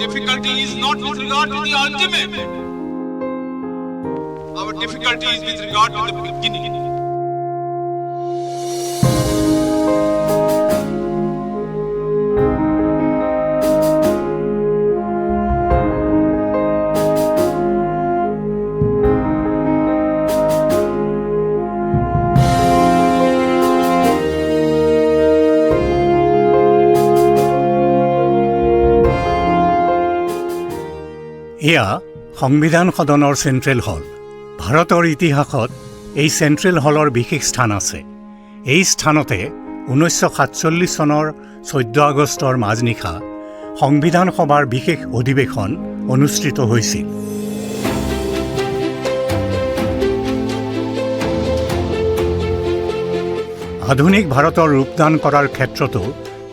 difficulty is not with regard to the ultimate. Our difficulty is with regard to the beginning. এয়া সংবিধান সদনৰ central হল। ভাৰতৰ ইতিহাসত এই চেণ্ট্ৰেল হলৰ বিশেষ স্থান আছে। এই স্থানতে 1947 চনৰ 14 আগষ্টৰ মাজনিশা সংবিধান সভাৰ বিশেষ অধিৱেশন অনুষ্ঠিত হৈছিল। আধুনিক ভাৰতৰ ৰূপদান কৰাৰ ক্ষেত্ৰতো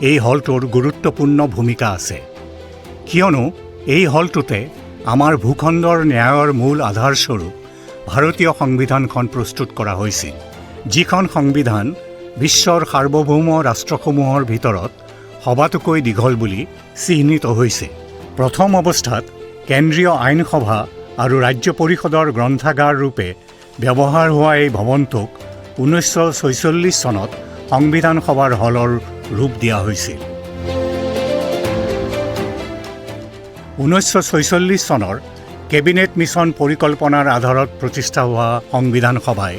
এই হলটোৰ গুৰুত্বপূৰ্ণ ভূমিকা আছে, কিয়নো এই হলটোতে আমাৰ ভূখণ্ডৰ ন্যায়ৰ মূল আধাৰস্বৰূপ ভাৰতীয় সংবিধানখন প্ৰস্তুত কৰা হৈছিল, যিখন সংবিধান বিশ্বৰ সাৰ্বভৌম ৰাষ্ট্ৰসমূহৰ ভিতৰত সবাতোকৈ দীঘল বুলি চিহ্নিত হৈছে। প্ৰথম অৱস্থাত কেন্দ্ৰীয় আইনসভা আৰু ৰাজ্য পৰিষদৰ গ্ৰন্থাগাৰ ৰূপে ব্যৱহাৰ হোৱা এই ভৱনটোক 1946 চনত সংবিধান সভাৰ হলৰ ৰূপ দিয়া হৈছিল। 1946 চনৰ কেবিনেট মিছন পৰিকল্পনাৰ আধাৰত প্ৰতিষ্ঠা হোৱা সংবিধান সভাই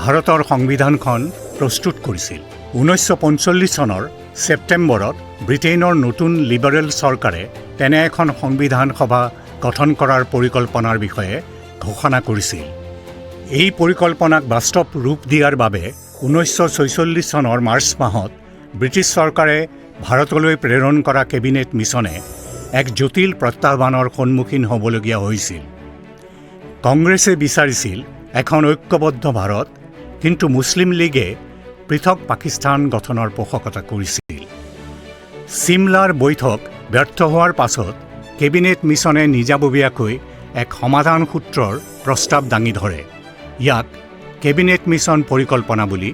ভাৰতৰ সংবিধানখন প্ৰস্তুত কৰিছিল। 1945 চনৰ ছেপ্টেম্বৰত ব্ৰিটেইনৰ নতুন লিবাৰেল চৰকাৰে তেনে এখন সংবিধান সভা গঠন কৰাৰ পৰিকল্পনাৰ বিষয়ে ঘোষণা কৰিছিল। এই পৰিকল্পনাক বাস্তৱ ৰূপ দিয়াৰ বাবে 1946 চনৰ মাৰ্চ মাহত ব্ৰিটিছ চৰকাৰে ভাৰতলৈ প্ৰেৰণ কৰা কেবিনেট মিছনে এক জটিল প্ৰত্যাহ্বানৰ সন্মুখীন হ'বলগীয়া হৈছিল। কংগ্ৰেছে বিচাৰিছিল এখন ঐক্যবদ্ধ ভাৰত, কিন্তু মুছলিম লীগে পৃথক পাকিস্তান গঠনৰ পোষকতা কৰিছিল। চিমলাৰ বৈঠক ব্যৰ্থ হোৱাৰ পাছত কেবিনেট মিছনে নিজাববীয়াকৈ এক সমাধান সূত্ৰৰ প্ৰস্তাৱ দাঙি ধৰে। ইয়াক কেবিনেট মিছন পৰিকল্পনা বুলি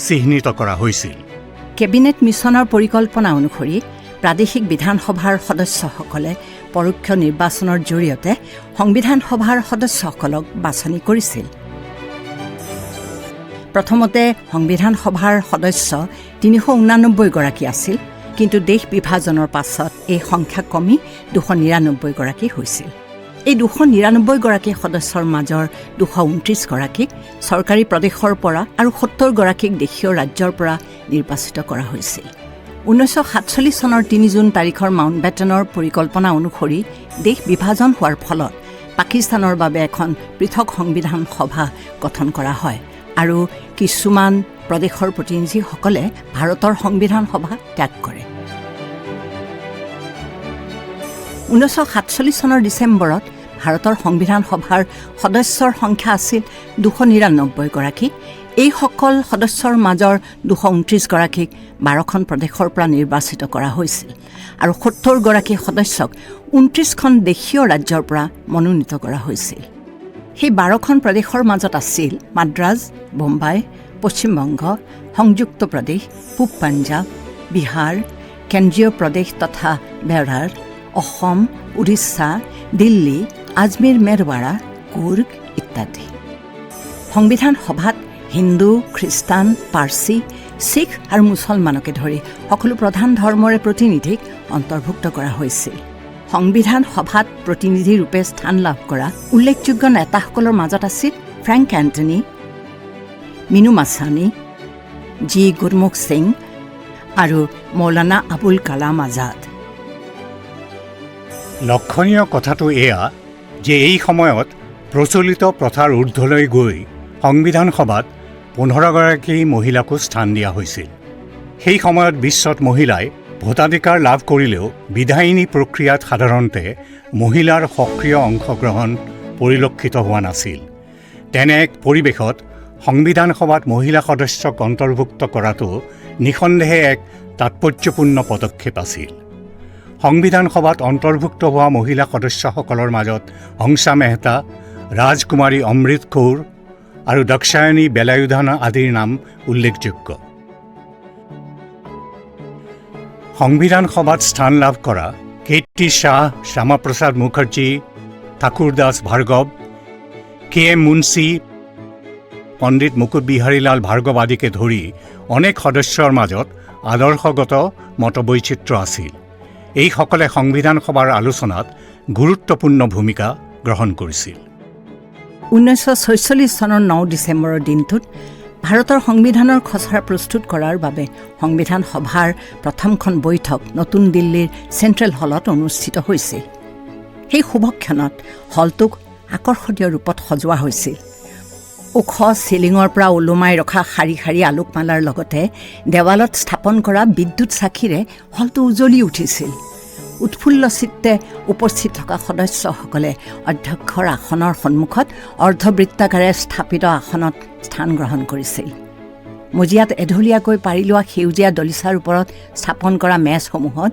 চিহ্নিত কৰা হৈছিল। কেবিনেট মিছনৰ পৰিকল্পনা অনুসৰি প্ৰাদেশিক বিধানসভাৰ সদস্যসকলে পৰোক্ষ নিৰ্বাচনৰ জৰিয়তে সংবিধান সভাৰ সদস্যসকলক বাছনি কৰিছিল। প্ৰথমতে সংবিধান সভাৰ সদস্য 389 গৰাকী আছিল, কিন্তু দেশ বিভাজনৰ পাছত এই সংখ্যা কমি 299 গৰাকী হৈছিল। এই 299 গৰাকী সদস্যৰ মাজৰ 229 গৰাকীক চৰকাৰী প্ৰদেশৰ পৰা আৰু 70 গৰাকীক দেশীয় ৰাজ্যৰ পৰা নিৰ্বাচিত কৰা হৈছিল। 1947 চনৰ 3 জুন তাৰিখৰ মাউণ্টবেটনৰ পৰিকল্পনা অনুসৰি দেশ বিভাজন হোৱাৰ ফলত পাকিস্তানৰ বাবে এখন পৃথক সংবিধান সভা গঠন কৰা হয় আৰু কিছুমান প্ৰদেশৰ প্ৰতিনিধিসকলে ভাৰতৰ সংবিধান সভা ত্যাগ কৰে। 1947 চনৰ ডিচেম্বৰত ভাৰতৰ সংবিধান সভাৰ সদস্যৰ সংখ্যা আছিল 299 গৰাকী। এইসকল সদস্যৰ মাজৰ 229 গৰাকীক 12খন প্ৰদেশৰ পৰা নিৰ্বাচিত কৰা হৈছিল আৰু 70 গৰাকী সদস্যক 29খন দেশীয় ৰাজ্যৰ পৰা মনোনীত কৰা হৈছিল। সেই 12খন প্ৰদেশৰ মাজত আছিল মাদ্ৰাজ, বোম্বাই, পশ্চিমবংগ, সংযুক্ত প্ৰদেশ, পূব পাঞ্জাৱ, বিহাৰ, কেন্দ্ৰীয় প্ৰদেশ তথা বেৰাৰ, অসম, উৰিষ্যা, দিল্লী, আজমেৰ মেৰৱাৰা, কুৰ্গ ইত্যাদি। সংবিধান সভাত হিন্দু, খ্ৰীষ্টান, পাৰ্চী, শিখ আৰু মুছলমানকে ধৰি সকলো প্ৰধান ধৰ্মৰে প্ৰতিনিধিক অন্তৰ্ভুক্ত কৰা হৈছিল। সংবিধান সভাত প্ৰতিনিধি ৰূপে স্থান লাভ কৰা উল্লেখযোগ্য নেতাসকলৰ মাজত আছিল ফ্ৰেংক এণ্টনী, মিনু মাছানী, জি গুৰমুখ সিং আৰু মৌলানা আবুল কালাম আজাদ। লক্ষণীয় কথাটো এয়া যে এই সময়ত প্ৰচলিত প্ৰথাৰ ঊৰ্ধলৈ গৈ সংবিধান সভাত 15 গৰাকী মহিলাকো স্থান দিয়া হৈছিল। সেই সময়ত বিশ্বত মহিলাই ভোটাধিকাৰ লাভ কৰিলেও বিধায়িনী প্ৰক্ৰিয়াত সাধাৰণতে মহিলাৰ সক্ৰিয় অংশগ্ৰহণ পৰিলক্ষিত হোৱা নাছিল। তেনে এক পৰিৱেশত সংবিধান সভাত মহিলা সদস্যক অন্তৰ্ভুক্ত কৰাটো নিঃসন্দেহে এক তাৎপৰ্যপূৰ্ণ পদক্ষেপ আছিল। সংবিধান সভাত অন্তৰ্ভুক্ত হোৱা মহিলা সদস্যসকলৰ মাজত হংসা মেহতা, ৰাজকুমাৰী অমৃত কৌৰ আৰু দক্ষায়নী বেলায়ুধানা আদিৰ নাম উল্লেখযোগ্য। সংবিধান সভাত স্থান লাভ কৰা K.T. Shah, Shamaprasad Mukherjee, Thakur Das Bhargava, K.M. Munshi, পণ্ডিত মুকুট বিহাৰীলাল ভাৰ্গৱ আদিকে ধৰি অনেক সদস্যৰ মাজত আদৰ্শগত মতবৈচিত্ৰ্য আছিল। এইসকলে সংবিধান সভাৰ আলোচনাত গুৰুত্বপূৰ্ণ ভূমিকা গ্ৰহণ কৰিছিল। 1946 চনৰ 9 ডিচেম্বৰৰ দিনটোত ভাৰতৰ সংবিধানৰ খচৰা প্ৰস্তুত কৰাৰ বাবে সংবিধান সভাৰ প্ৰথমখন বৈঠক নতুন দিল্লীৰ চেণ্ট্ৰেল হলত অনুষ্ঠিত হৈছিল। সেই শুভক্ষণত হলটোক আকৰ্ষণীয় ৰূপত সজোৱা হৈছিল। ওখ চিলিঙৰ পৰা ওলোমাই ৰখা শাৰী শাৰী আলোকমালাৰ লগতে দেৱালত স্থাপন কৰা বিদ্যুৎ চাকিৰে হলটো উজ্বলি উঠিছিল। উৎফুল্ল চিত্তে উপস্থিত থকা সদস্যসকলে অধ্যক্ষৰ আসনৰ সন্মুখত অৰ্ধবৃত্তাকাৰে স্থাপিত আসনত স্থান গ্ৰহণ কৰিছিল। মজিয়াত এঢলীয়াকৈ পাৰি লোৱা সেউজীয়া দলিচাৰ ওপৰত স্থাপন কৰা মেজসমূহত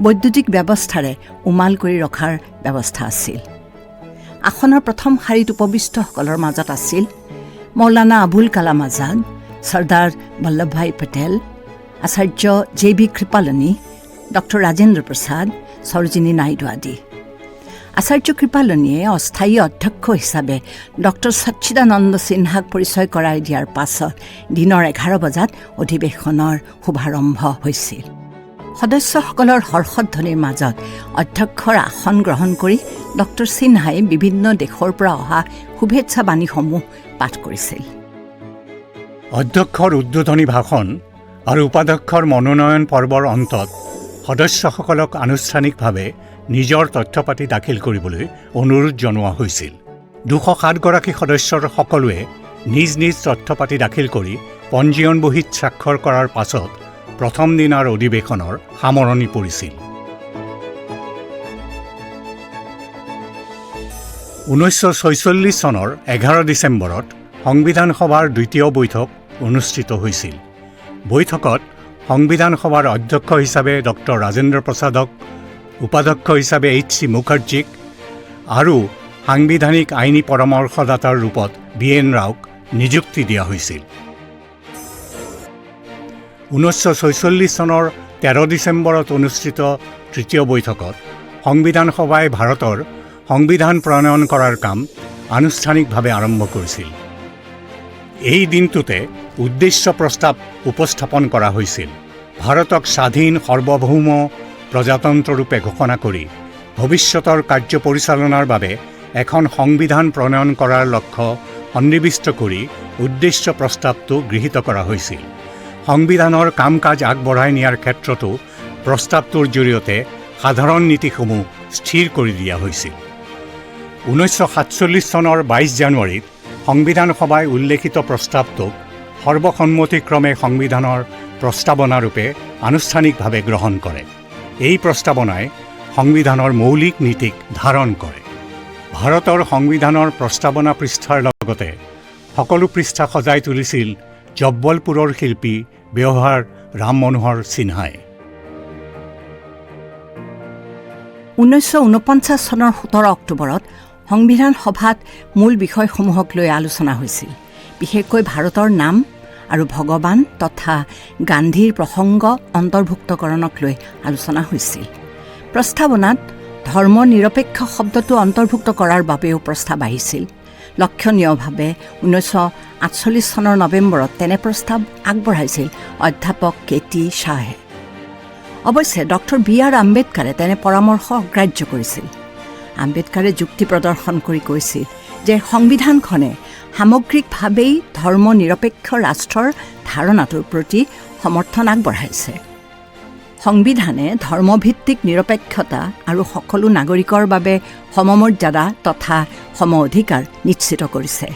বৈদ্যুতিক ব্যৱস্থাৰে উমাল কৰি ৰখাৰ ব্যৱস্থা আছিল। আসনৰ প্ৰথম শাৰীত উপবিষ্টসকলৰ মাজত আছিল মৌলানা আবুল কালাম আজাদ, চৰ্দাৰ বল্লভভাই পেটেল, আচাৰ্য J.B. কৃপালনী, ডক্টৰ ৰাজেন্দ্ৰ প্ৰসাদ, সৰোজিনী নাইডু আদি। আচাৰ্য কৃপালনীয়ে অস্থায়ী অধ্যক্ষ হিচাপে ডক্টৰ সচ্চিদানন্দ সিনহাক পৰিচয় কৰাই দিয়াৰ পাছত দিনৰ 11 বজাত অধিৱেশনৰ শুভাৰম্ভ হৈছিল। সদস্যসকলৰ হৰ্ষধ্বনিৰ মাজত অধ্যক্ষৰ আসন গ্ৰহণ কৰি ডক্টৰ সিনহাই বিভিন্ন দেশৰ পৰা অহা শুভেচ্ছা বাণীসমূহ পাঠ কৰিছিল। অধ্যক্ষৰ উদ্বোধনী ভাষণ আৰু উপাধ্যক্ষৰ মনোনয়ন পৰ্বৰ অন্তত সদস্যসকলক আনুষ্ঠানিকভাৱে নিজৰ তথ্যপাতি দাখিল কৰিবলৈ অনুৰোধ জনোৱা হৈছিল। 207 গৰাকী সদস্যৰ সকলোৱে নিজ নিজ তথ্যপাতি দাখিল কৰি পঞ্জীয়ন বহীত স্বাক্ষৰ কৰাৰ পাছত প্ৰথম দিনাৰ অধিৱেশনৰ সামৰণি পৰিছিল। 1946 চনৰ 11 ডিচেম্বৰত সংবিধান সভাৰ দ্বিতীয় বৈঠক অনুষ্ঠিত হৈছিল। বৈঠকত সংবিধান সভাৰ অধ্যক্ষ হিচাপে ডক্টৰ ৰাজেন্দ্ৰ প্ৰসাদক, উপাধ্যক্ষ হিচাপে H.C. মুখাৰ্জীক আৰু সাংবিধানিক আইনী পৰামৰ্শদাতাৰ ৰূপত B.N. ৰাওক নিযুক্তি দিয়া হৈছিল। 1946 চনৰ 13 ডিচেম্বৰত অনুষ্ঠিত তৃতীয় বৈঠকত সংবিধান সভাই ভাৰতৰ সংবিধান প্ৰণয়ন কৰাৰ কাম আনুষ্ঠানিকভাৱে আৰম্ভ কৰিছিল। এই দিনটোতে উদ্দেশ্য প্ৰস্তাৱ উপস্থাপন কৰা হৈছিল। ভাৰতক স্বাধীন সাৰ্বভৌম প্ৰজাতন্ত্ৰৰূপে ঘোষণা কৰি ভৱিষ্যতৰ কাৰ্য পৰিচালনাৰ বাবে এখন সংবিধান প্ৰণয়ন কৰাৰ লক্ষ্য সন্নিৱিষ্ট কৰি উদ্দেশ্য প্ৰস্তাৱটো গৃহীত কৰা হৈছিল। সংবিধানৰ কাম কাজ আগবঢ়াই নিয়াৰ ক্ষেত্ৰতো প্ৰস্তাৱটোৰ জৰিয়তে সাধাৰণ নীতিসমূহ স্থিৰ কৰি দিয়া হৈছিল। 1947 চনৰ 22 জানুৱাৰীত সংবিধান সভাই উল্লেখিত প্ৰস্তাৱটোক সৰ্বসন্মতিক্ৰমে সংবিধানৰ প্ৰস্তাৱনাৰূপে আনুষ্ঠানিকভাৱে গ্ৰহণ কৰে। এই প্ৰস্তাৱনাই সংবিধানৰ মৌলিক নীতিক ধাৰণ কৰে। ভাৰতৰ সংবিধানৰ প্ৰস্তাৱনা পৃষ্ঠাৰ লগতে সকলো পৃষ্ঠা সজাই তুলিছিল জব্বলপুৰৰ শিল্পী ব্যৱহাৰ ৰাম মনোহৰ সিনহাই। 1949 চনৰ 17 অক্টোবৰত সংবিধান সভাত মূল বিষয়সমূহক লৈ আলোচনা হৈছিল। বিশেষকৈ ভাৰতৰ নাম আৰু ভগৱান তথা গান্ধীৰ প্ৰসংগ অন্তৰ্ভুক্তকৰণক লৈ আলোচনা হৈছিল। প্ৰস্তাৱনাত ধৰ্ম নিৰপেক্ষ শব্দটো অন্তৰ্ভুক্ত কৰাৰ বাবেও প্ৰস্তাৱ আহিছিল। লক্ষণীয়ভাৱে 1948 চনৰ নৱেম্বৰত তেনে প্ৰস্তাৱ আগবঢ়াইছিল অধ্যাপক K.T. শ্বাহে। অৱশ্যে ডক্টৰ B.R. আম্বেদকাৰে তেনে পৰামৰ্শ অগ্ৰাহ্য কৰিছিল। আম্বেদকাৰে যুক্তি প্ৰদৰ্শন কৰি কৈছিল যে সংবিধানখনে সামগ্ৰিকভাৱেই ধৰ্ম নিৰপেক্ষ ৰাষ্ট্ৰৰ ধাৰণাটোৰ প্ৰতি সমৰ্থন আগবঢ়াইছে। সংবিধানে ধৰ্মভিত্তিক নিৰপেক্ষতা আৰু সকলো নাগৰিকৰ বাবে সমমৰ্যাদা তথা সম অধিকাৰ নিশ্চিত কৰিছে।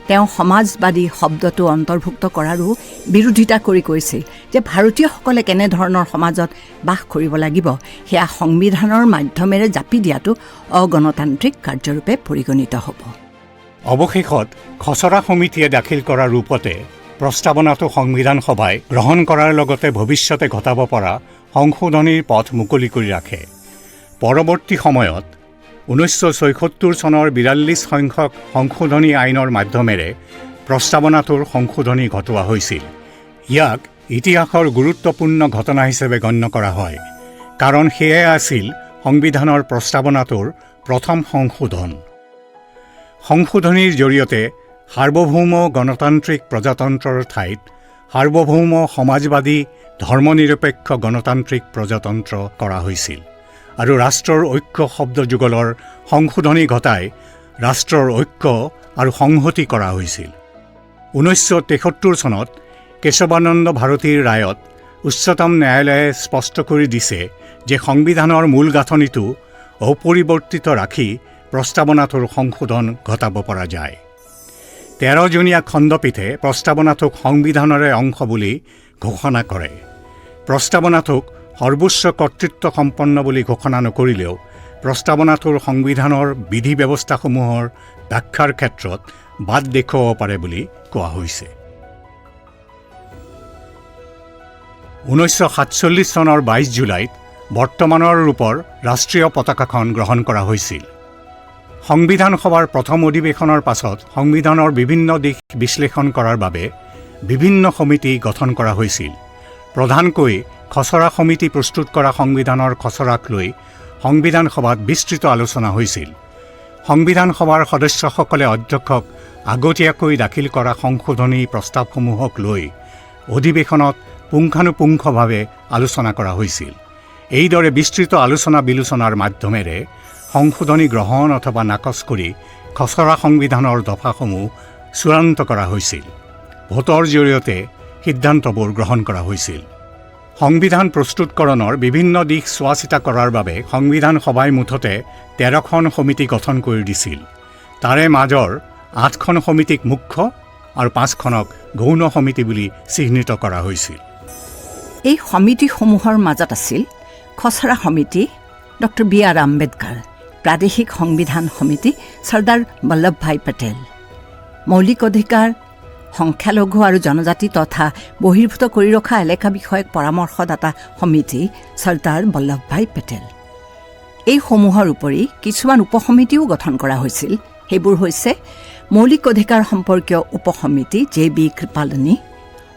তেওঁ সমাজবাদী শব্দটো অন্তৰ্ভুক্ত কৰাৰো বিৰোধিতা কৰি কৈছিল যে ভাৰতীয়সকলে কেনেধৰণৰ সমাজত বাস কৰিব লাগিব সেয়া সংবিধানৰ মাধ্যমেৰে জাপি দিয়াটো অগণতান্ত্ৰিক কাৰ্যৰূপে পৰিগণিত হ'ব। অৱশেষত খচৰা সমিতিয়ে দাখিল কৰা ৰূপতে প্ৰস্তাৱনাটো সংবিধান সভাই গ্ৰহণ কৰাৰ লগতে ভৱিষ্যতে ঘটাব পৰা সংশোধনীৰ পথ মুকলি কৰি ৰাখে। পৰৱৰ্তী সময়ত 1976 চনৰ 42 সংখ্যক সংশোধনী আইনৰ মাধ্যমেৰে প্ৰস্তাৱনাটোৰ সংশোধনী ঘটোৱা হৈছিল। ইয়াক ইতিহাসৰ গুৰুত্বপূৰ্ণ ঘটনা হিচাপে গণ্য কৰা হয়, কাৰণ সেয়াই আছিল সংবিধানৰ প্ৰস্তাৱনাটোৰ প্ৰথম সংশোধন। সংশোধনীৰ জৰিয়তে সাৰ্বভৌম গণতান্ত্ৰিক প্ৰজাতন্ত্ৰৰ ঠাইত সাৰ্বভৌম সমাজবাদী ধৰ্মনিৰপেক্ষ গণতান্ত্ৰিক প্ৰজাতন্ত্ৰ কৰা হৈছিল আৰু ৰাষ্ট্ৰৰ ঐক্য শব্দযুগলৰ সংশোধনী ঘটাই ৰাষ্ট্ৰৰ ঐক্য আৰু সংহতি কৰা হৈছিল। 1973 চনত কেশৱানন্দ ভাৰতীৰ ৰায়ত উচ্চতম ন্যায়ালয়ে স্পষ্ট কৰি দিছে যে সংবিধানৰ মূল গাঁথনিটো অপৰিৱৰ্তিত ৰাখি প্ৰস্তাৱনাটোৰ সংশোধন ঘটাব পৰা যায়। 13জনীয়া খণ্ডপীঠে প্ৰস্তাৱনাটোক সংবিধানৰে অংশ বুলি ঘোষণা কৰে। প্ৰস্তাৱনাটোক সৰ্বোচ্চ কৰ্তৃত্ব সম্পন্ন বুলি ঘোষণা নকৰিলেও প্ৰস্তাৱনাটোৰ সংবিধানৰ বিধি ব্যৱস্থাসমূহৰ ব্যাখ্যাৰ ক্ষেত্ৰত বাদ দেখুৱাব পাৰে বুলি কোৱা হৈছে। 1947 চনৰ 22 জুলাইত বৰ্তমানৰ ৰূপৰ ৰাষ্ট্ৰীয় পতাকাখন গ্ৰহণ কৰা হৈছিল। সংবিধান সভাৰ প্ৰথম অধিৱেশনৰ পাছত সংবিধানৰ বিভিন্ন দিশ বিশ্লেষণ কৰাৰ বাবে বিভিন্ন সমিতি গঠন কৰা হৈছিল। প্ৰধানকৈ খচৰা সমিতি প্ৰস্তুত কৰা সংবিধানৰ খচৰাক লৈ সংবিধান সভাত বিস্তৃত আলোচনা হৈছিল। সংবিধান সভাৰ সদস্যসকলে অধ্যক্ষক আগতীয়াকৈ দাখিল কৰা সংশোধনী প্ৰস্তাৱসমূহক লৈ অধিৱেশনত পুংখানুপুংখভাৱে আলোচনা কৰা হৈছিল। এইদৰে বিস্তৃত আলোচনা বিলোচনাৰ মাধ্যমেৰে সংশোধনী গ্ৰহণ অথবা নাকচ কৰি খচৰা সংবিধানৰ দফাসমূহ চূড়ান্ত কৰা হৈছিল। ভোটৰ জৰিয়তে সিদ্ধান্তবোৰ গ্ৰহণ কৰা হৈছিল। সংবিধান প্ৰস্তুতকৰণৰ বিভিন্ন দিশ চোৱা চিতা কৰাৰ বাবে সংবিধান সভাই মুঠতে 13খন সমিতি গঠন কৰি দিছিল। তাৰে মাজৰ 8খন সমিতিক মুখ্য আৰু 5খনক গৌণ সমিতি বুলি চিহ্নিত কৰা হৈছিল। এই সমিতিসমূহৰ মাজত আছিল খচৰা সমিতি ডক্টৰ বি.আৰ. আম্বেদকাৰ, প্ৰাদেশিক সংবিধান সমিতি চৰ্দাৰ বল্লভভাই পেটেল, মৌলিক অধিকাৰ, সংখ্যালঘু আৰু জনজাতি তথা বহিৰ্ভূত কৰি ৰখা এলেকা বিষয়ক পৰামৰ্শদাতা সমিতি চৰ্দাৰ বল্লভভাই পেটেল। এইসমূহৰ উপৰি কিছুমান উপসমিতিও গঠন কৰা হৈছিল। সেইবোৰ হৈছে মৌলিক অধিকাৰ সম্পৰ্কীয় উপসমিতি জে.বি. কৃপালনী,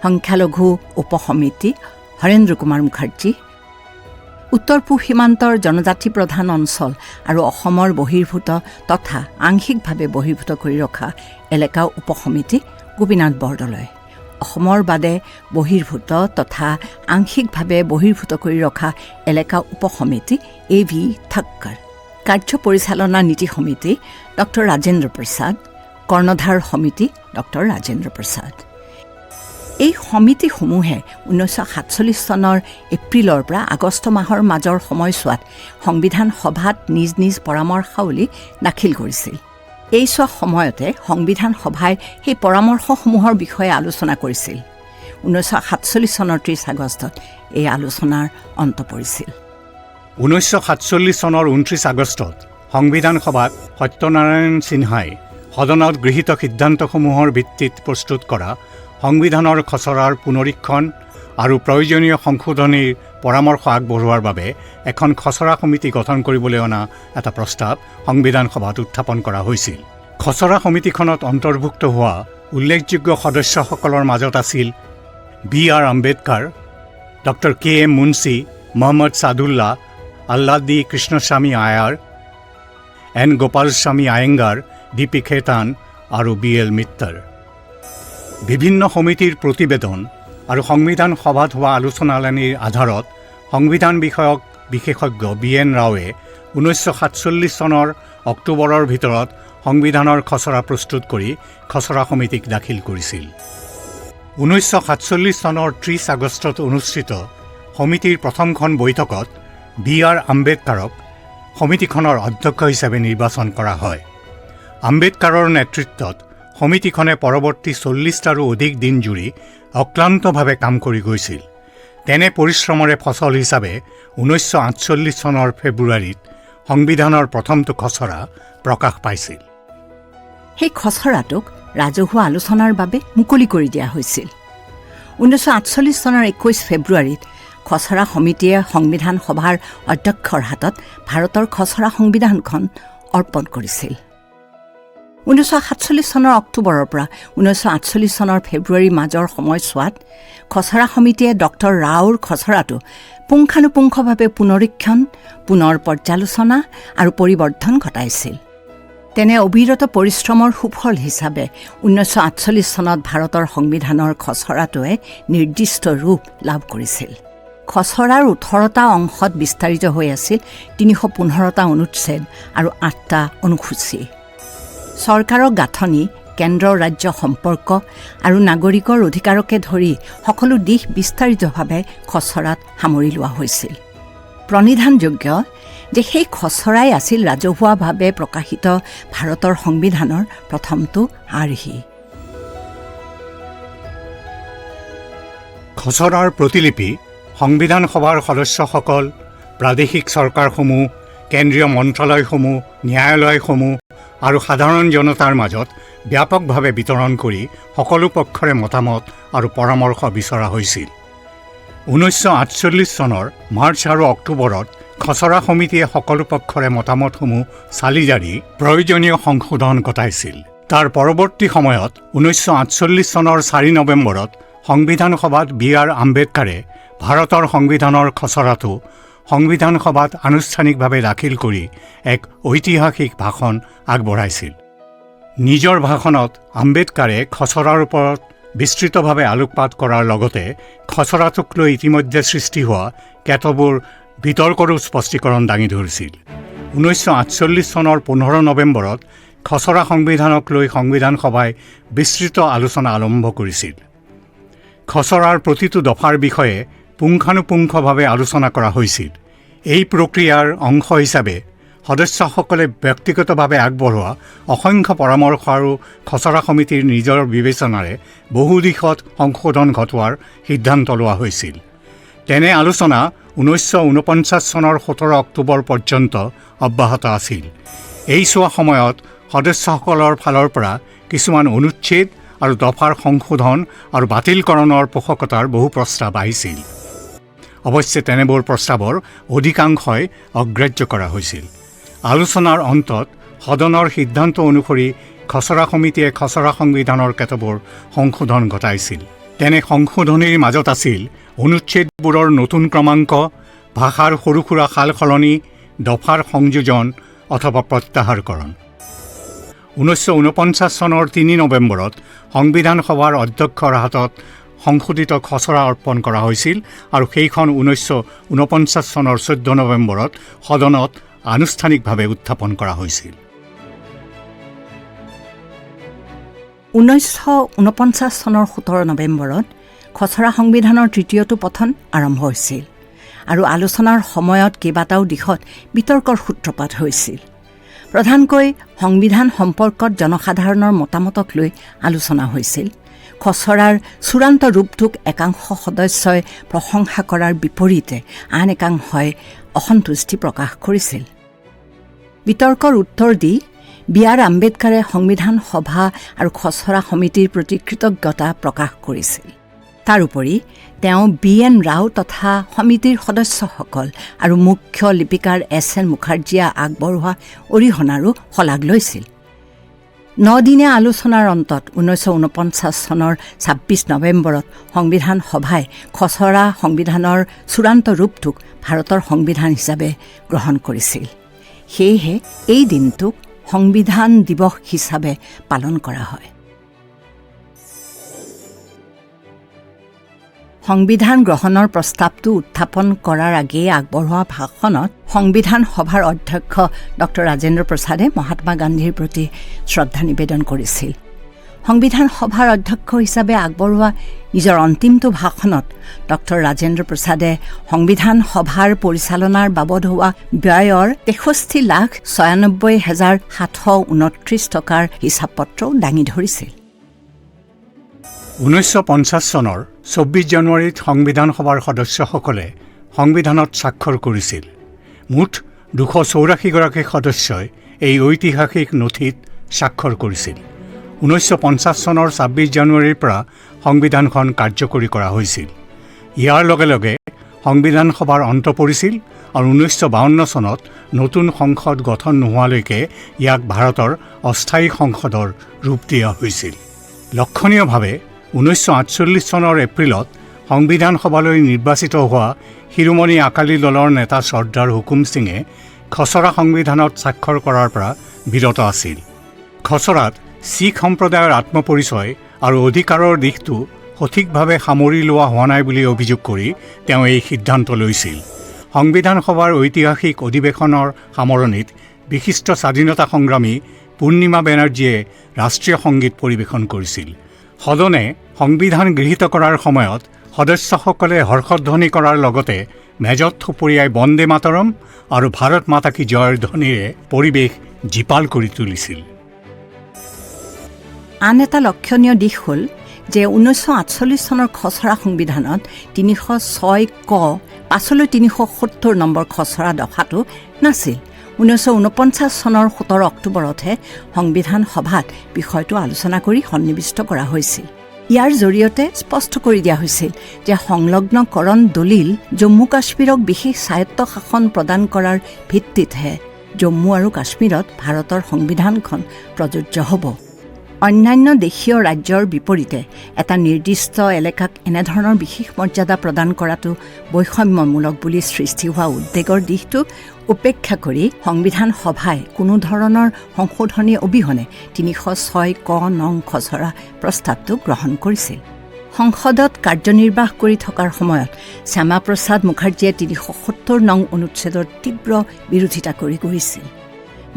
সংখ্যালঘু উপসমিতি হৰেন্দ্ৰ কুমাৰ মুখাৰ্জী, উত্তৰ পূব সীমান্তৰ জনজাতি প্ৰধান অঞ্চল আৰু অসমৰ বহিৰ্ভূত তথা আংশিকভাৱে বহিৰ্ভূত কৰি ৰখা এলেকা উপসমিতি গোপীনাথ বৰদলৈ, অসমৰ বাদে বহিৰ্ভূত তথা আংশিকভাৱে বহিৰ্ভূত কৰি ৰখা এলেকা উপসমিতি A.V. থাক্কৰ, কাৰ্য পৰিচালনা নীতি সমিতি ডক্টৰ ৰাজেন্দ্ৰ প্ৰসাদ, কৰ্ণধাৰ সমিতি ডক্টৰ ৰাজেন্দ্ৰ প্ৰসাদ। এই সমিতিসমূহে 1947 চনৰ এপ্ৰিলৰ পৰা আগষ্ট মাহৰ মাজৰ সময়ছোৱাত সংবিধান সভাত নিজ নিজ পৰামৰ্শাৱলী দাখিল কৰিছিল। এইছোৱা সময়তে সংবিধান সভাই সেই পৰামৰ্শসমূহৰ বিষয়ে আলোচনা কৰিছিল। 1947 চনৰ 30 আগষ্টত এই আলোচনাৰ অন্ত পৰিছিল। 1947 চনৰ 29 আগষ্টত সংবিধান সভাত সত্যনাৰায়ণ সিনহাই সদনত গৃহীত সিদ্ধান্তসমূহৰ ভিত্তিত প্ৰস্তুত কৰা সংবিধানৰ খচৰাৰ পুনৰীক্ষণ আৰু প্ৰয়োজনীয় সংশোধনীৰ পৰামৰ্শ আগবঢ়োৱাৰ বাবে এখন খচৰা সমিতি গঠন কৰিবলৈ অনা এটা প্ৰস্তাৱ সংবিধান সভাত উত্থাপন কৰা হৈছিল। খচৰা সমিতিখনত অন্তৰ্ভুক্ত হোৱা উল্লেখযোগ্য সদস্যসকলৰ মাজত আছিল B R. Ambedkar, doctor K.M. Munshi, Mohammad Saadulla, Alladi Krishnaswami Ayyar, N Gopalaswami Ayyangar, D P. Khaitan আৰু B.L. মিত্তৰ। বিভিন্ন সমিতিৰ প্ৰতিবেদন আৰু সংবিধান সভাত হোৱা আলোচনালানিৰ আধাৰত সংবিধান বিষয়ক বিশেষজ্ঞ B.N. ৰাওৱে 1947 চনৰ অক্টোবৰৰ ভিতৰত সংবিধানৰ খচৰা প্ৰস্তুত কৰি খচৰা সমিতিক দাখিল কৰিছিল। 1947 চনৰ 30 আগষ্টত অনুষ্ঠিত সমিতিৰ প্ৰথমখন বৈঠকত বি.আৰ. আম্বেদকাৰক সমিতিখনৰ অধ্যক্ষ হিচাপে নিৰ্বাচন কৰা হয়। আম্বেদকাৰৰ নেতৃত্বত সমিতিখনে পৰৱৰ্তী 40টাৰো অধিক দিন জুৰি অক্লান্তভাৱে কাম কৰি গৈছিল। তেনে পৰিশ্ৰমৰে ফচল হিচাপে 1948 চনৰ ফেব্ৰুৱাৰীত সংবিধানৰ প্ৰথমটো খচৰা প্ৰকাশ পাইছিল। সেই খচৰাটোক ৰাজহুৱা আলোচনাৰ বাবে মুকলি কৰি দিয়া হৈছিল। 1948 চনৰ 21 ফেব্ৰুৱাৰীত খচৰা সমিতিয়ে সংবিধান সভাৰ অধ্যক্ষৰ হাতত ভাৰতৰ খচৰা সংবিধানখন অৰ্পণ কৰিছিল। 1947 চনৰ অক্টোবৰৰ পৰা 1948 চনৰ ফেব্ৰুৱাৰীৰ মাজৰ সময়ছোৱাত খচৰা সমিতিয়ে ডক্টৰ ৰাওৰ খচৰাটো পুংখানুপুংখভাৱে পুনৰীক্ষণ, পুনৰ পৰ্যালোচনা আৰু পৰিৱৰ্ধন ঘটাইছিল। তেনে অবিৰত পৰিশ্ৰমৰ সুফল হিচাপে 1948 চনত ভাৰতৰ সংবিধানৰ খচৰাটোৱে নিৰ্দিষ্ট ৰূপ লাভ কৰিছিল। খচৰাৰ 18টা অংশত বিস্তাৰিত হৈ আছিল 315টা অনুচ্ছেদ আৰু 8টা অনুসূচী। চৰকাৰৰ গাঁথনি, কেন্দ্ৰ ৰাজ্য সম্পৰ্ক আৰু নাগৰিকৰ অধিকাৰকে ধৰি সকলো দিশ বিস্তাৰিতভাৱে খচৰাত সামৰি লোৱা হৈছিল। প্ৰণিধানযোগ্য যে সেই খচৰাই আছিল ৰাজহুৱাভাৱে প্ৰকাশিত ভাৰতৰ সংবিধানৰ প্ৰথমটো আৰ্হি। খচৰাৰ প্ৰতিলিপি সংবিধান সভাৰ সদস্যসকল, প্ৰাদেশিক চৰকাৰসমূহ, কেন্দ্ৰীয় মন্ত্ৰালয়সমূহ, ন্যায়ালয়সমূহ আৰু সাধাৰণ জনতাৰ মাজত ব্যাপকভাৱে বিতৰণ কৰি সকলো পক্ষৰে মতামত আৰু পৰামৰ্শ বিচৰা হৈছিল। 1948 চনৰ মাৰ্চ আৰু অক্টোবৰত খচৰা সমিতিয়ে সকলো পক্ষৰে মতামতসমূহ চালি জাৰি প্ৰয়োজনীয় সংশোধন ঘটাইছিল। তাৰ পৰৱৰ্তী সময়ত 1948 চনৰ 4 নৱেম্বৰত সংবিধান সভাত B.R. আম্বেদকাৰে ভাৰতৰ সংবিধানৰ খচৰাটো সংবিধান সভাত আনুষ্ঠানিকভাৱে দাখিল কৰি এক ঐতিহাসিক ভাষণ আগবঢ়াইছিল। নিজৰ ভাষণত আম্বেদকাৰে খচৰাৰ ওপৰত বিস্তৃতভাৱে আলোকপাত কৰাৰ লগতে খচৰাটোক লৈ ইতিমধ্যে সৃষ্টি হোৱা কেতবোৰ বিতৰ্কৰো স্পষ্টীকৰণ দাঙি ধৰিছিল। 1948 চনৰ 15 নৱেম্বৰত খচৰা সংবিধানক লৈ সংবিধান সভাই বিস্তৃত আলোচনা আৰম্ভ কৰিছিল। খচৰাৰ প্ৰতিটো দফাৰ বিষয়ে পুংখানুপুংখভাৱে আলোচনা কৰা হৈছিল। এই প্ৰক্ৰিয়াৰ অংশ হিচাপে সদস্যসকলে ব্যক্তিগতভাৱে আগবঢ়োৱা অসংখ্য পৰামৰ্শ আৰু খচৰা সমিতিৰ নিজৰ বিবেচনাৰে বহু দিশত সংশোধন ঘটোৱাৰ সিদ্ধান্ত লোৱা হৈছিল। তেনে আলোচনা 1949 চনৰ 17 অক্টোবৰ পৰ্যন্ত অব্যাহত আছিল। এই চোৱা সময়ত সদস্যসকলৰ ফালৰ পৰা কিছুমান অনুচ্ছেদ আৰু দফাৰ সংশোধন আৰু বাতিলকৰণৰ পোষকতাৰ বহু প্ৰস্তাৱ আহিছিল। অৱশ্যে তেনেবোৰ প্ৰস্তাৱৰ অধিকাংশই অগ্ৰাহ্য কৰা হৈছিল। আলোচনাৰ অন্তত সদনৰ সিদ্ধান্ত অনুসৰি খচৰা সমিতিয়ে খচৰা সংবিধানৰ কেতবোৰ সংশোধন ঘটাইছিল। তেনে সংশোধনীৰ মাজত আছিল অনুচ্ছেদবোৰৰ নতুন ক্ৰমাংক, ভাষাৰ সৰু সুৰা সাল সলনি, দফাৰ সংযোজন অথবা প্ৰত্যাহাৰকৰণ। 1949 চনৰ 3 নৱেম্বৰত সংবিধান সভাৰ অধ্যক্ষৰ হাতত সংশোধিত খচৰা অৰ্পণ কৰা হৈছিল আৰু সেইখন 1949 চনৰ 14 নৱেম্বৰত সদনত আনুষ্ঠানিকভাৱে উত্থাপন কৰা হৈছিল। 1949 চনৰ 17 নৱেম্বৰত খচৰা সংবিধানৰ তৃতীয়টো পঠন আৰম্ভ হৈছিল আৰু আলোচনাৰ সময়ত কেইবাটাও দিশত বিতৰ্কৰ সূত্ৰপাত হৈছিল। প্ৰধানকৈ সংবিধান সম্পৰ্কত জনসাধাৰণৰ মতামতক লৈ আলোচনা হৈছিল। খচৰাৰ চূড়ান্ত ৰূপটোক একাংশ সদস্যই প্ৰশংসা কৰাৰ বিপৰীতে আন একাংশই অসন্তুষ্টি প্ৰকাশ কৰিছিল। বিতৰ্কৰ উত্তৰ দি B.R. আম্বেদকাৰে সংবিধান সভা আৰু খচৰা সমিতিৰ প্ৰতি কৃতজ্ঞতা প্ৰকাশ কৰিছিল। তাৰোপৰি তেওঁ B.N. ৰাও তথা সমিতিৰ সদস্যসকল আৰু মুখ্য লিপিকাৰ S.N. মুখাৰ্জীয়ে আগবঢ়োৱা অৰিহণাৰো শলাগ লৈছিল। 9 দিনীয়া আলোচনাৰ অন্তত 1949 চনৰ 26 নৱেম্বৰত সংবিধান সভাই খচৰা সংবিধানৰ চূড়ান্ত ৰূপটোক ভাৰতৰ সংবিধান হিচাপে গ্ৰহণ কৰিছিল। সেয়েহে এই দিনটোক সংবিধান দিৱস হিচাপে পালন কৰা হয়। সংবিধান গ্ৰহণৰ প্ৰস্তাৱটো উত্থাপন কৰাৰ আগেয়ে আগবঢ়োৱা ভাষণত সংবিধান সভাৰ অধ্যক্ষ ডক্টৰ ৰাজেন্দ্ৰ প্ৰসাদে মহাত্মা গান্ধীৰ প্ৰতি শ্ৰদ্ধা নিবেদন কৰিছিল। সংবিধান সভাৰ অধ্যক্ষ হিচাপে আগবঢ়োৱা নিজৰ অন্তিমটো ভাষণত ডক্টৰ ৰাজেন্দ্ৰ প্ৰসাদে সংবিধান সভাৰ পৰিচালনাৰ বাবদ হোৱা ব্যয়ৰ 63,96,729 টকাৰ হিচাপ পত্ৰও দাঙি ধৰিছিল। 1950 চনৰ 24 জানুৱাৰীত সংবিধান সভাৰ সদস্যসকলে সংবিধানত স্বাক্ষৰ কৰিছিল। মুঠ 284গৰাকী সদস্যই এই ঐতিহাসিক নথিত স্বাক্ষৰ কৰিছিল। 1950 চনৰ 26 জানুৱাৰীৰ পৰা সংবিধানখন কাৰ্যকৰী কৰা হৈছিল। ইয়াৰ লগে লগে সংবিধান সভাৰ অন্ত পৰিছিল আৰু 1952 চনত নতুন সংসদ গঠন নোহোৱালৈকে ইয়াক ভাৰতৰ অস্থায়ী সংসদৰ ৰূপ দিয়া হৈছিল। লক্ষণীয়ভাৱে 1948 চনৰ এপ্ৰিলত সংবিধান সভালৈ নিৰ্বাচিত হোৱা শিৰোমণি আকালী দলৰ নেতা চৰ্দাৰ হুকুম সিঙে খচৰা সংবিধানত স্বাক্ষৰ কৰাৰ পৰা বিৰত আছিল। খচৰাত শিখ সম্প্ৰদায়ৰ আত্মপৰিচয় আৰু অধিকাৰৰ দিশটো সঠিকভাৱে সামৰি লোৱা হোৱা নাই বুলি অভিযোগ কৰি তেওঁ এই সিদ্ধান্ত লৈছিল। সংবিধান সভাৰ ঐতিহাসিক অধিৱেশনৰ সামৰণিত বিশিষ্ট স্বাধীনতা সংগ্ৰামী পূৰ্ণিমা বেনাৰ্জীয়ে ৰাষ্ট্ৰীয় সংগীত পৰিৱেশন কৰিছিল। সদনে সংবিধান গৃহীত কৰাৰ সময়ত সদস্যসকলে হৰ্ষধ্বনি কৰাৰ লগতে মেজত থুপৰিয়াই বন্দে মাতৰম আৰু ভাৰত মাতা কি জয়ৰ ধ্বনিৰে পৰিৱেশ জীপাল কৰি তুলিছিল। আন এটা লক্ষণীয় দিশ হ'ল যে 1948 চনৰ খচৰা সংবিধানত 306 ক পাছলৈ 370 নম্বৰ খচৰা দফাটো নাছিল। 1949 চনৰ 17 অক্টোবৰতহে সংবিধান সভাত বিষয়টো আলোচনা কৰি সন্নিৱিষ্ট কৰা হৈছিল। ইয়াৰ জৰিয়তে স্পষ্ট কৰি দিয়া হৈছিল যে সংলগ্নকৰণ দলিল জম্মু কাশ্মীৰক বিশেষ স্বায়ত্ত শাসন প্ৰদান কৰাৰ ভিত্তিতহে জম্মু আৰু কাশ্মীৰত ভাৰতৰ সংবিধানখন প্ৰযোজ্য হ'ব। অন্যান্য দেশীয় ৰাজ্যৰ বিপৰীতে এটা নিৰ্দিষ্ট এলেকাক এনেধৰণৰ বিশেষ মৰ্যাদা প্ৰদান কৰাটো বৈষম্যমূলক বুলি সৃষ্টি হোৱা উদ্বেগৰ দিশটো উপেক্ষা কৰি সংবিধান সভাই কোনো ধৰণৰ সংশোধনী অবিহনে 306 ক নং খচৰা প্ৰস্তাৱটো গ্ৰহণ কৰিছিল। সংসদত কাৰ্যনিৰ্বাহ কৰি থকাৰ সময়ত শ্যামা প্ৰসাদ মুখাৰ্জীয়ে 370 নং অনুচ্ছেদৰ তীব্ৰ বিৰোধিতা কৰি গৈছিল।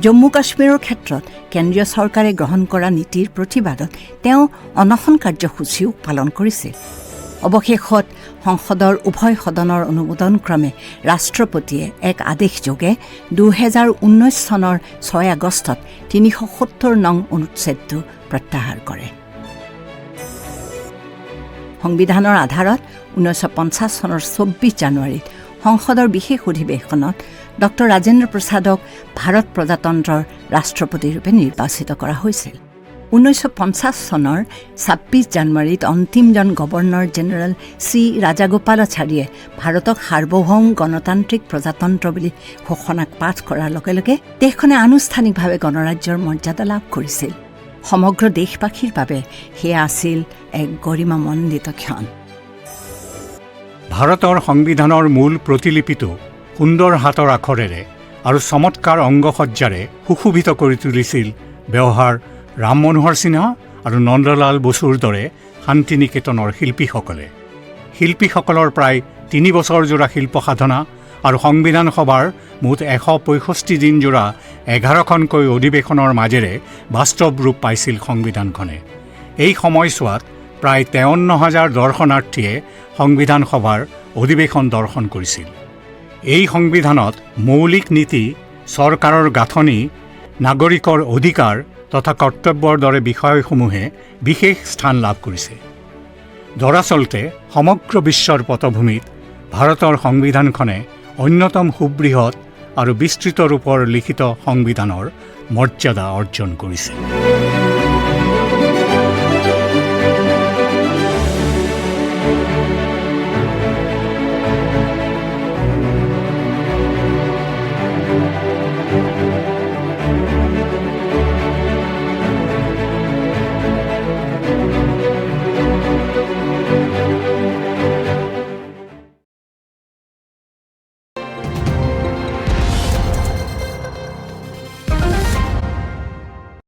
জম্মু কাশ্মীৰৰ ক্ষেত্ৰত কেন্দ্ৰীয় চৰকাৰে গ্ৰহণ কৰা নীতিৰ প্ৰতিবাদত তেওঁ অনশন কাৰ্যসূচীও পালন কৰিছিল। অৱশেষত সংসদৰ উভয় সদনৰ অনুমোদনক্ৰমে ৰাষ্ট্ৰপতিয়ে এক আদেশযোগে 2019 চনৰ 6 আগষ্টত 370 নং অনুচ্ছেদটো প্ৰত্যাহাৰ কৰে। সংবিধানৰ আধাৰত 1950 চনৰ 24 জানুৱাৰীত সংসদৰ বিশেষ অধিৱেশনত ডক্টৰ ৰাজেন্দ্ৰ প্ৰসাদক ভাৰত প্ৰজাতন্ত্ৰৰ ৰাষ্ট্ৰপতিৰূপে নিৰ্বাচিত কৰা হৈছিল। 1950 চনৰ 26 জানুৱাৰীত অন্তিমজন গভৰ্ণৰ জেনেৰেল চি ৰাজাগোপালাচাৰীয়ে ভাৰতক সাৰ্বভৌম গণতান্ত্ৰিক প্ৰজাতন্ত্ৰ বুলি ঘোষণা পাঠ কৰাৰ লগে লগে দেশখনে আনুষ্ঠানিকভাৱে গণৰাজ্যৰ মৰ্যাদা লাভ কৰিছিল। সমগ্ৰ দেশবাসীৰ বাবে সেয়া আছিল এক গৰিমামণ্ডিত ক্ষণ। ভাৰতৰ সংবিধানৰ মূল প্ৰতিলিপিটো সুন্দৰ হাতৰ আখৰেৰে আৰু চমৎকাৰ অংগসজ্জাৰে সুশোভিত কৰি তুলিছিল ব্যৱহাৰ ৰাম মনোহৰ সিনহা আৰু নন্দলাল বসুৰ দৰে শান্তি নিকেতনৰ শিল্পীসকলে। শিল্পীসকলৰ প্ৰায় 3 বছৰজোৰা শিল্প সাধনা আৰু সংবিধান সভাৰ মুঠ 165 দিনজোৰা 11খনকৈ অধিৱেশনৰ মাজেৰে বাস্তৱ ৰূপ পাইছিল সংবিধানখনে। এই সময়ছোৱাত প্ৰায় 53,000 দৰ্শনাৰ্থীয়ে সংবিধান সভাৰ অধিৱেশন দৰ্শন কৰিছিল। এই সংবিধানত মৌলিক নীতি, চৰকাৰৰ গাঁথনি, নাগৰিকৰ অধিকাৰ তথা কৰ্তব্যৰ দৰে বিষয়সমূহে বিশেষ স্থান লাভ কৰিছে। দৰাচলতে সমগ্ৰ বিশ্বৰ পটভূমিত ভাৰতৰ সংবিধানখনে অন্যতম সুবৃহৎ আৰু বিস্তৃত ৰূপৰ লিখিত সংবিধানৰ মৰ্যাদা অৰ্জন কৰিছে।